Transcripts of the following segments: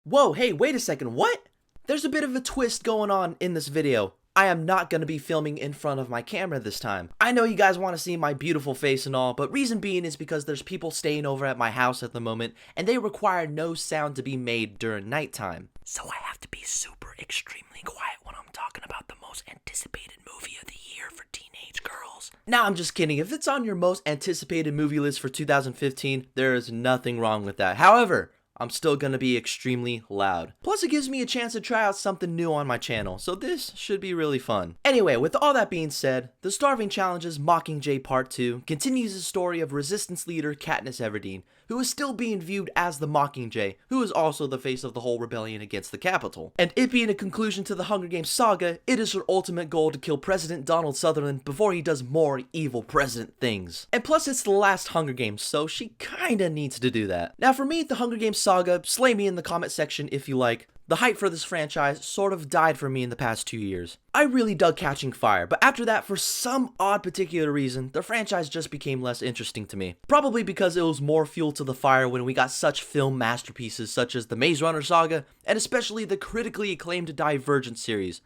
Whoa, hey, wait a second, what? There's a bit of a twist going on in this video. I am not going to be filming in front of my camera this time. I know you guys want to see my beautiful face and all, but reason being is because there's people staying over at my house at the moment, and they require no sound to be made during nighttime. So I have to be super extremely quiet when I'm talking about the most anticipated movie of the year for teenage girls. Now, I'm just kidding. If it's on your most anticipated movie list for 2015, there is nothing wrong with that. However, I'm still gonna be extremely loud. Plus, it gives me a chance to try out something new on my channel, so this should be really fun. Anyway, with all that being said, the Starving Challenge's Mockingjay Part 2 continues the story of Resistance leader Katniss Everdeen, who is still being viewed as the Mockingjay, who is also the face of the whole rebellion against the Capitol. And it being a conclusion to the Hunger Games saga, it is her ultimate goal to kill President Donald Sutherland before he does more evil president things. And plus, it's the last Hunger Games, so she kinda needs to do that. Now for me, the Hunger Games saga, slay me in the comment section if you like. The hype for this franchise sort of died for me in the past 2 years. I really dug Catching Fire, but after that, for some odd particular reason, the franchise just became less interesting to me. Probably because it was more fuel to the fire when we got such film masterpieces such as the Maze Runner saga, and especially the critically acclaimed Divergent series.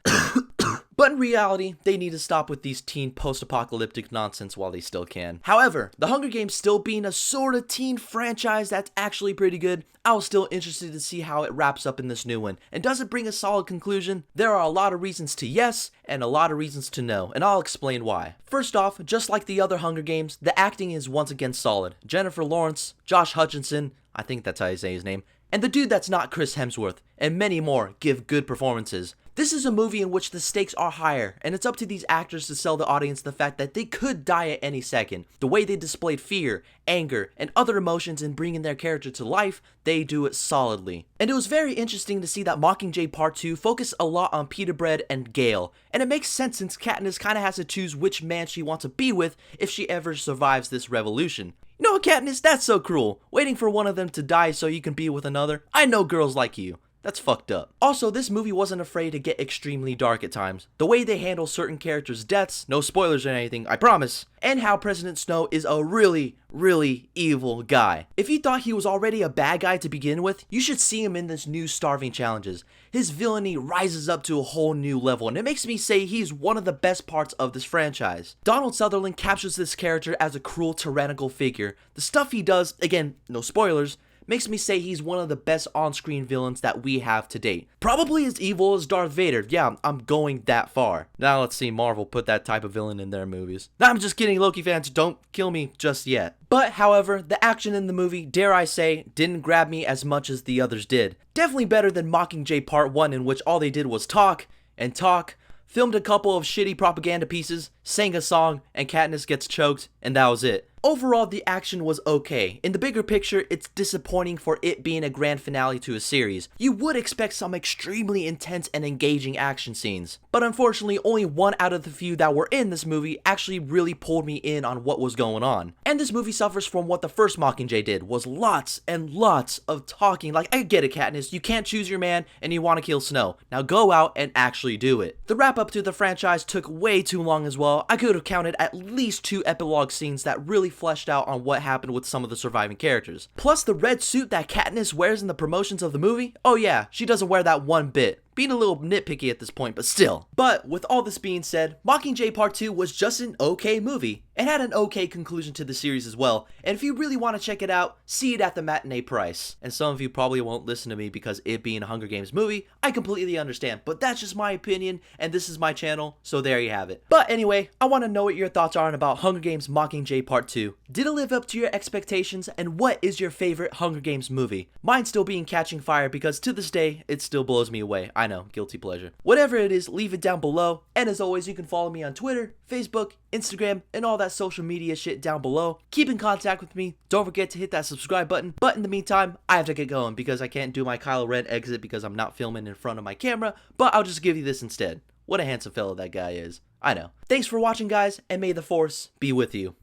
But in reality, they need to stop with these teen post-apocalyptic nonsense while they still can. However, the Hunger Games still being a sort of teen franchise that's actually pretty good, I was still interested to see how it wraps up in this new one. And does it bring a solid conclusion? There are a lot of reasons to yes, and a lot of reasons to no, and I'll explain why. First off, just like the other Hunger Games, the acting is once again solid. Jennifer Lawrence, Josh Hutcherson, I think that's how you say his name, and the dude that's not Chris Hemsworth, and many more give good performances. This is a movie in which the stakes are higher, and it's up to these actors to sell the audience the fact that they could die at any second. The way they displayed fear, anger, and other emotions in bringing their character to life, they do it solidly. And it was very interesting to see that Mockingjay Part 2 focused a lot on Peter Bread and Gale, and it makes sense since Katniss kinda has to choose which man she wants to be with if she ever survives this revolution. You know what, Katniss? That's so cruel. Waiting for one of them to die so you can be with another. I know girls like you. That's fucked up. Also, this movie wasn't afraid to get extremely dark at times. The way they handle certain characters' deaths, no spoilers or anything, I promise, and how President Snow is a really evil guy. If you thought he was already a bad guy to begin with, you should see him in this new Starving Challenges. His villainy rises up to a whole new level, and it makes me say he's one of the best parts of this franchise. Donald Sutherland captures this character as a cruel, tyrannical figure. The stuff he does, again, no spoilers, makes me say he's one of the best on-screen villains that we have to date. Probably as evil as Darth Vader. Yeah, I'm going that far. Now let's see Marvel put that type of villain in their movies. Nah, I'm just kidding, Loki fans, don't kill me just yet. But, however, the action in the movie, dare I say, didn't grab me as much as the others did. Definitely better than Mockingjay Part 1, in which all they did was talk and talk, filmed a couple of shitty propaganda pieces, sang a song, and Katniss gets choked, and that was it. Overall, the action was okay. In the bigger picture, it's disappointing for it being a grand finale to a series. You would expect some extremely intense and engaging action scenes. But unfortunately, only one out of the few that were in this movie actually really pulled me in on what was going on. And this movie suffers from what the first Mockingjay did, was lots and lots of talking. Like, I get it, Katniss, you can't choose your man and you want to kill Snow. Now go out and actually do it. The wrap up to the franchise took way too long as well. I could have counted at least 2 epilogue scenes that really fleshed out on what happened with some of the surviving characters. Plus, the red suit that Katniss wears in the promotions of the movie, oh yeah, she doesn't wear that one bit. Being a little nitpicky at this point, but still. But with all this being said, Mockingjay Part 2 was just an okay movie. It had an okay conclusion to the series as well, and if you really want to check it out, see it at the matinee price. And some of you probably won't listen to me because it being a Hunger Games movie, I completely understand, but that's just my opinion, and this is my channel, so there you have it. But anyway, I want to know what your thoughts are about Hunger Games Mockingjay Part 2. Did it live up to your expectations, and what is your favorite Hunger Games movie? Mine still being Catching Fire because to this day, it still blows me away. I know, guilty pleasure. Whatever it is, leave it down below, and as always, you can follow me on Twitter, Facebook, Instagram, and all that social media shit down below. Keep in contact with me. Don't forget to hit that subscribe button. But in the meantime, I have to get going because I can't do my Kylo Ren exit because I'm not filming in front of my camera, but I'll just give you this instead. What a handsome fellow that guy is. I know. Thanks for watching, guys, and may the Force be with you.